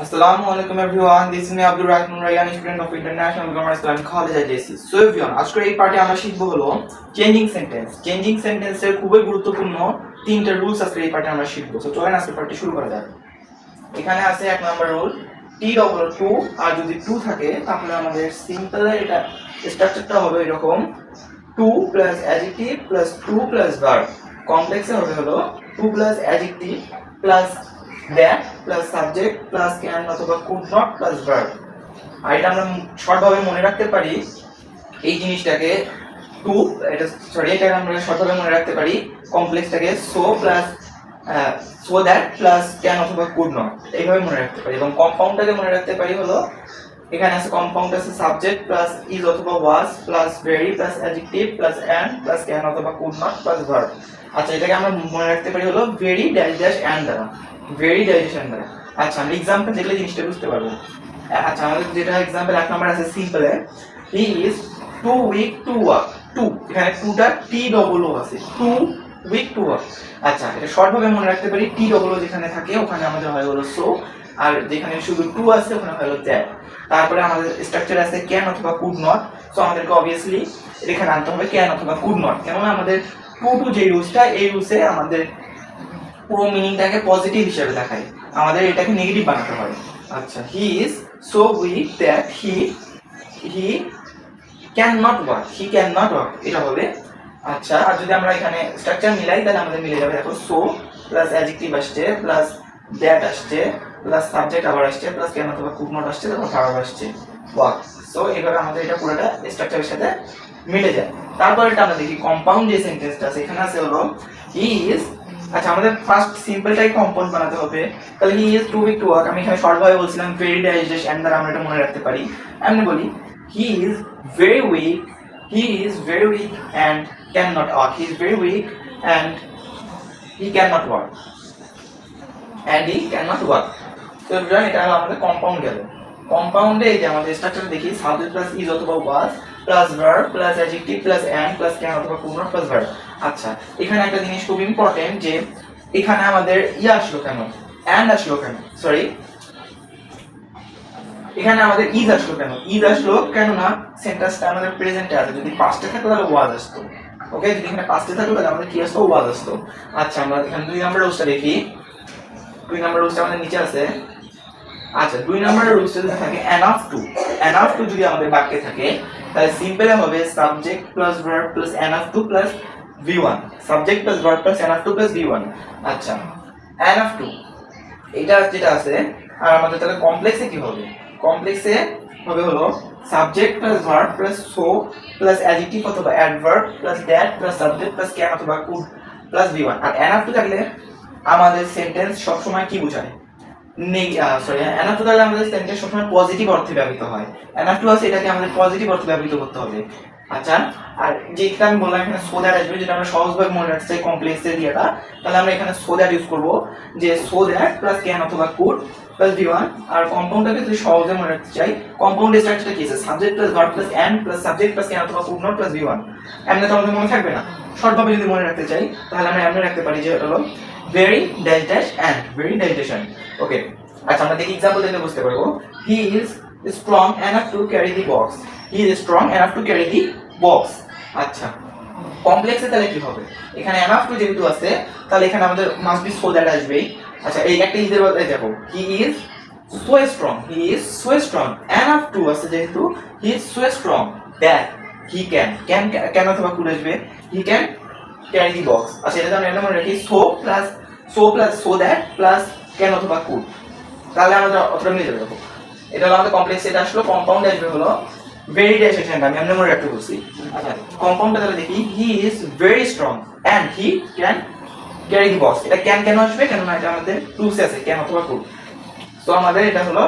Assalamualaikum everyone, this is me Abdul Rahman Rayyan, student of International Grammar School and College IJC. So everyone, আজকের এই পার্টে আমরা শিখব হলো চেঞ্জিং সেন্টেন্স। চেঞ্জিং সেন্টেন্সের খুবই গুরুত্বপূর্ণ তিনটা রুলস আজকে এই পার্টে আমরা শিখব। সো চলেন আজকের পার্টটি শুরু করা যাক। এখানে আছে এক নাম্বার রুল, টি ডবল টু, আর যদি টু থাকে তাহলে আমাদের সিম্পল এটা স্ট্রাকচারটা হবে এরকম, too plus adjective plus to plus verb. কমপ্লেক্সে হবে হলো too plus adjective plus that plus subject plus can অথবা could not plus verb। আর এটা আমরা শর্ট ভাবে মনে রাখতে পারি এই জিনিসটাকে এটাকে আমরা শর্ট ভাবে মনে রাখতে পারি কমপ্লেক্সটাকে so plus so that plus can অথবা could not এইভাবে মনে রাখতে পারি। এবং কম্পাউন্ডটাকে মনে রাখতে পারি হলো এখানে আছে কম্পাউন্ড আছে সাবজেক্ট প্লাস is অথবা was plus very plus adjective plus and plus can অথবা could not প্লাস verb। আচ্ছা, এটাকে আমরা মনে রাখতে পারি হলো very dash dash and দ্বারা, ভেরি ডাইজেশন দ্বারা। আচ্ছা, আমরা एग्जांपल দেখলে জিনিসটা বুঝতে পারবো। আচ্ছা, আমাদের যেটা एग्जांपल এক নাম্বার আছে সিম্পলে, he is too weak to work. Too এখানে টুটা টি ডবল ও আছে, টু উইক টু ওয়ার্ক। আচ্ছা, এটা শর্ট ভাবে মনে রাখতে পারি টি ডবল ও যেখানে থাকে ওখানে আমাদের হয় হলো সো, আর যেখানে শুধু টু আছে ওখানে হয় হলো দ্যাট। তারপরে আমাদের স্ট্রাকচার আছে ক্যান অথবা কুড নট। সো আমাদেরকে অবভিয়াসলি এখানে আনতে হবে ক্যান অথবা কুড নট, কেননা আমাদের টু টু যে রুলসটা এই রুলসে আমাদের পুরো মিনিংটাকে পজিটিভ হিসেবে দেখায়, আমাদের এটাকে নেগেটিভ বানাতে হয়। আচ্ছা, he is so weak that he can not walk, he can not walk এটা হবে। আচ্ছা, আর যদি আমরা এখানে স্ট্রাকচার মিলাই তাহলে আমাদের মিলে যাবে। দেখো সো প্লাস অ্যাডজেক্টিভ আসছে প্লাস দ্যাট আসছে প্লাস সাবজেক্ট আবার আসছে প্লাস ক্যান অথবা কুড নট আসছে তারপর ভার্ব আসছে ওয়াক। সো এইভাবে আমাদের এটা পুরোটা স্ট্রাকচারের সাথে মিলে যায়। তারপর এটা আমরা দেখি কম্পাউন্ড যে সেন্টেন্সটা আছে এখানে আছে হলো হি ইজ। আচ্ছা, আমাদের ফার্স্ট সিম্পলটাই কম্পাউন্ড বানাতে হবে। তাহলে he is too weak to work, আমি এখানে শর্ট ভাবে বলছিলাম ভেরি ড্যাশ ড্যাশ এন্ড দ্বারা আমরা এটা মনে রাখতে পারি। এমনি বলি he is very weak, he is very weak and can not work, he is very weak and he can not work, and he can not work. তো এটা হলো আমাদের কম্পাউন্ড গেল। কম্পাউন্ডে এই যে আমাদের স্ট্রাকচার দেখি সাবজেক্ট প্লাস ইজ অথবা was plus verb plus adjective plus and plus can অথবা কুড নট প্লাস ভার্ব। আচ্ছা, এখানে একটা জিনিস খুব ইম্পর্টেন্ট যে এখানে আমাদের আসলো কেন, এন্ড আসলো কেন, সরি এখানে আমাদের ইজ আসলো কেন। ইজ আসলো কেননা সেন্টেন্সটা আমাদের প্রেজেন্টে আছে, যদি পাস্টে থাকতো তাহলে ওয়াজ আসতো। ওকে, যদি এখানে পাস্টে থাকতো তাহলে আমাদের কি আসতো, ওয়াজ আসতো। আচ্ছা, আমরা এখানে দুই নাম্বার রুলসটা দেখি। দুই নাম্বার রুলসটা আমাদের নিচে আছে। আচ্ছা, দুই নম্বরের রুলস যদি থাকে এনাফ টু যদি আমাদের বাক্যে থাকে তাহলে সিম্পলে হবে subject plus verb plus enough to plus v1, subject plus verb plus enough to plus v1। আচ্ছা, এনাফ টু এটা যেটা আছে, আর আমাদের তাহলে কমপ্লেক্সে কি হবে, কমপ্লেক্সে হবে হলো subject plus verb plus so plus adjective অথবা adverb plus that plus subject plus can অথবা কুড প্লাস v1। আর এনাফ টু থাকলে আমাদের সেন্টেন্স সবসময় কি বোঝায়, এনাফ টু তাহলে আমাদের সেন্টেন্স সবসময় পজিটিভ অর্থে ব্যবহৃত হয়। এনাফ টু আছে এটাকে আমাদের পজিটিভ অর্থে ব্যবহৃত করতে হবে। আচ্ছা, আর যেটা আমি বললাম এখানে সো দ্যাট আসবে, যেটা আমরা সহজভাবে মনে রাখতে চাই কমপ্লেক্সের দিয়েটা, তাহলে আমরা এখানে সো দ্যাট ইউজ করব, যে সো দ্যাট প্লাস ক্যান অথবা কুড প্লাস v1। আর কম্পাউন্ডটাকে যদি সহজে মনে রাখতে চাই, কম্পাউন্ড স্ট্রাকচারটা কি আছে, subject plus verb plus and plus subject plus can অথবা কুড নট প্লাস v1। এমনি তো আমাদের মনে থাকবে না, শর্টভাবে যদি মনে রাখতে চাই তাহলে আমরা এমনি রাখতে পারি যে এটা হলো very dash dash and, very digestion. Okay, আচ্ছা, আমরা দেখি एग्जांपल দেখে বুঝতে পারবো। He is strong enough to carry the box, he is strong enough to carry the box. আচ্ছা, কমপ্লেক্সে তাহলে কি হবে, এখানে এনাফ টু যেহেতু আছে তাহলে এখানে আমাদের মাস্ট বি সো দ্যাট আসবে। আচ্ছা, এই একটা ইজের বদলে দেখো he is so strong, he is so strong enough two আছে যেহেতু he is so strong that he can অথবা কুড আসবে, হি ক্যান ক্যারি দি বক্স। আচ্ছা, এটা আমরা এমন রাখি so plus so that plus can অথবা কুড, তাহলে আমাদের অতটা মিলে যাবে। দেখো এটা হলো আমাদের কমপ্লেক্স, এটা আসলো কম্পাউন্ড আসবে হলো ভেরি ডাইজেশন, আমি এমনি মনে রাখতে বলছি। আচ্ছা, কম্পাউন্ডটা তাহলে দেখি he is very strong and he can carry the box. এটা ক্যান আসবে কেননা এটা আমাদের টুলস আছে ক্যান অথবা কুড। তো আমাদের এটা হলো,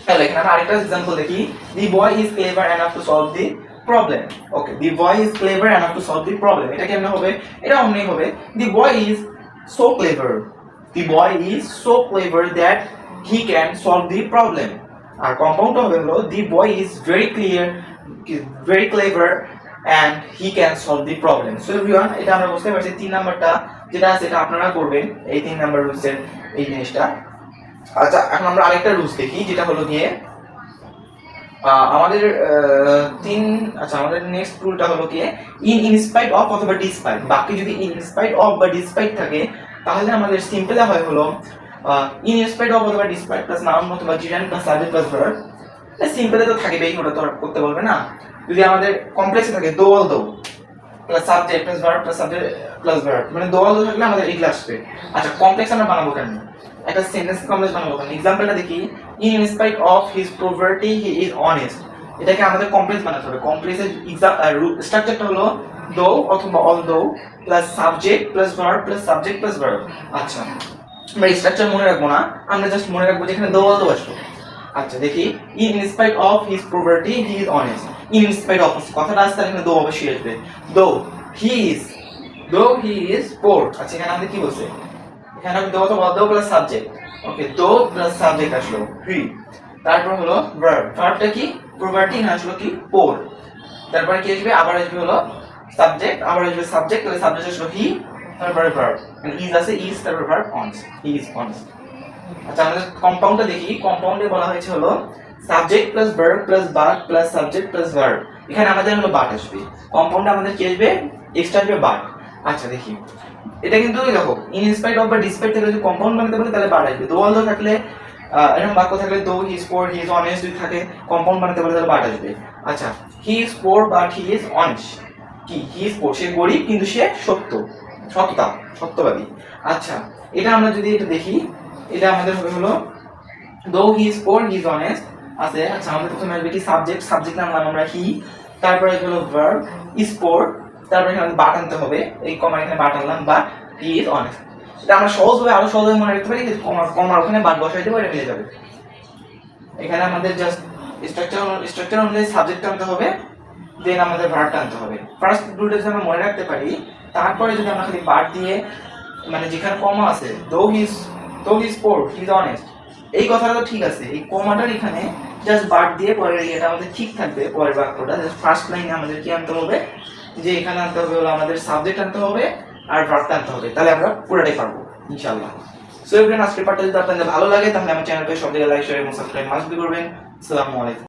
তাহলে এখানে আমরা আরেকটা एग्जांपल দেখি, the boy is clever enough to solve the problem. Okay, the boy is clever enough to solve the problem, এটা কেমনে হবে, এটা অমনি হবে the boy is so clever, the boy is so clever that he can solve the problem। আর compound হবে হলো the boy is very clever and he can solve the problem। so everyone, এটা আমরা বুঝতে পারছি তিন নাম্বারটা যেটা আছে এটা আপনারা করবেন, এই তিন নাম্বার রুলসের এই জিনিসটা। আচ্ছা এখন আমরা আরেকটা রুলস দেখি, যেটা হলো গিয়ে আমাদের আমাদের নেক্সট রুলটা হলো গিয়ে ইনস্পাইট অফ অথবা ডিসপাইট। বাকি যদি ইনস্পাইট অফ বা ডিসপাইট থাকে তাহলে আমাদের সিম্পলে হয় হলো ইনস্পাইট অফ অথবা ডিসপাইট প্লাস নাউন অথবা জিরান প্লাস সাবজেক্ট প্লাস ভার্ব। সিম্পলে তো থাকবেই, ওটা তো করতে বলবে না। যদি আমাদের কমপ্লেক্সে থাকে দো অল দো plus subject plus verb plus subject plus verb, মানে দো অল দো থাকলে আমাদের এগুলো আসবে। আচ্ছা কমপ্লেক্স আমরা বানাবো কেন, একটা সেন্টেন্স কমপ্লেক্স বানাবো কেন? এক্সাম্পলটা দেখি, in spite of his poverty he is honest. এটাকে আমাদের কমপ্লেক্স বানাতে হবে। কমপ্লেক্সের স্ট্রাকচারটা হলো দো অথবা অল দো plus subject plus verb plus subject plus verb. আচ্ছা আমরা স্ট্রাকচার মনে রাখবো না, আমরা জাস্ট মনে রাখবো যেখানে দো অল দো আসলো। আচ্ছা দেখি, in spite of his poverty he is honest. In spite of কথাটা আসছে, এখানে দো অবশ্যই আসবে। দো হি ইজ পোর। আচ্ছা এখানে আমাদের কি বলছে, এখানে আমি দো তো দো প্লাস সাবজেক্ট, ওকে দো প্লাস সাবজেক্ট আসলো হি। তারপর হলো ভার্ব, ভার্বটা কি প্রপার্টি, না আসলো কি পোর। তারপরে কি আসবে, আবার আসবে হলো সাবজেক্ট, আবার আসবে সাবজেক্ট, তাহলে সাবজেক্ট আসলো হি, তারপরে ভার্ব ইজ আছে, ইজ তারপর verb honest, he is honest. আচ্ছা আমাদের কম্পাউন্ডটা দেখি, কম্পাউন্ডে বলা হয়েছে হলো subject plus verb plus but plus subject plus verb. এখানে আমাদের হলো বাট আসবে, কম্পাউন্ডে আমাদের কি আসবে, এক্সট্রা আসবে বাট। আচ্ছা দেখি, এটা কিন্তু দেখো ইন স্পাইট অফ বা ডিসপাইট থেকে যদি কম্পাউন্ড বানাতে পারি তাহলে বাট আসবে। দো অল দো থাকলে এরকম বাক্য থাকলে দো he is poor he is honest যদি থাকে কম্পাউন্ড বানাতে পারি তাহলে বাট আসবে। আচ্ছা he is poor but he is honest, কি হি ইজ পোর সে গরিব কিন্তু সে সত্যবাদী। আচ্ছা এটা আমরা যদি এটা দেখি, এটা আমাদের হবে হলো দো he is poor he is honest আছে। আচ্ছা আমাদের প্রথমে আসবে কি সাবজেক্ট, সাবজেক্ট নামলাম আমরা হি, তারপরে হলো ভার্ব ইজ পোর, তারপরে এখানে বাট আনতে হবে, এই কমা এখানে বাট আনলাম, বাট হি ইজ অনেস্ট। এটা আমরা সহজভাবে আরো সহজভাবে মনে রাখতে পারি, কমার ওখানে বাট বসাই দেবো, এটা মিলে যাবে। এখানে আমাদের জাস্ট স্ট্রাকচার অনুযায়ী সাবজেক্ট আনতে হবে, দেন আমাদের ভার্বটা আনতে হবে। ফার্স্ট দুটো যদি আমরা মনে রাখতে পারি, তারপরে যদি আমরা খালি বাট দিয়ে, মানে যেখানে কমা আছে দো his poor he is honest, এই কথাটা তো ঠিক আছে, এই কমাটার এখানে জাস্ট বাট দিয়ে পরের এটা আমাদের ঠিক থাকবে। পরের বাক্যটা জাস্ট ফার্স্ট লাইনে আমাদের কি আনতে হবে, যে এখানে আনতে হবে হলো আমাদের সাবজেক্ট আনতে হবে আর ভার্বটা আনতে হবে, তাহলে আমরা পুরোটাই পারবো ইনশাআল্লাহ। সো এভরিওয়ান আজকের পার্টটা যদি আপনাদের ভালো লাগে তাহলে আমার চ্যানেলকে সব জায়গায় লাইক শেয়ার এবং সাবস্ক্রাইব মাস্ট বি করবেন। আসসালামু আলাইকুম।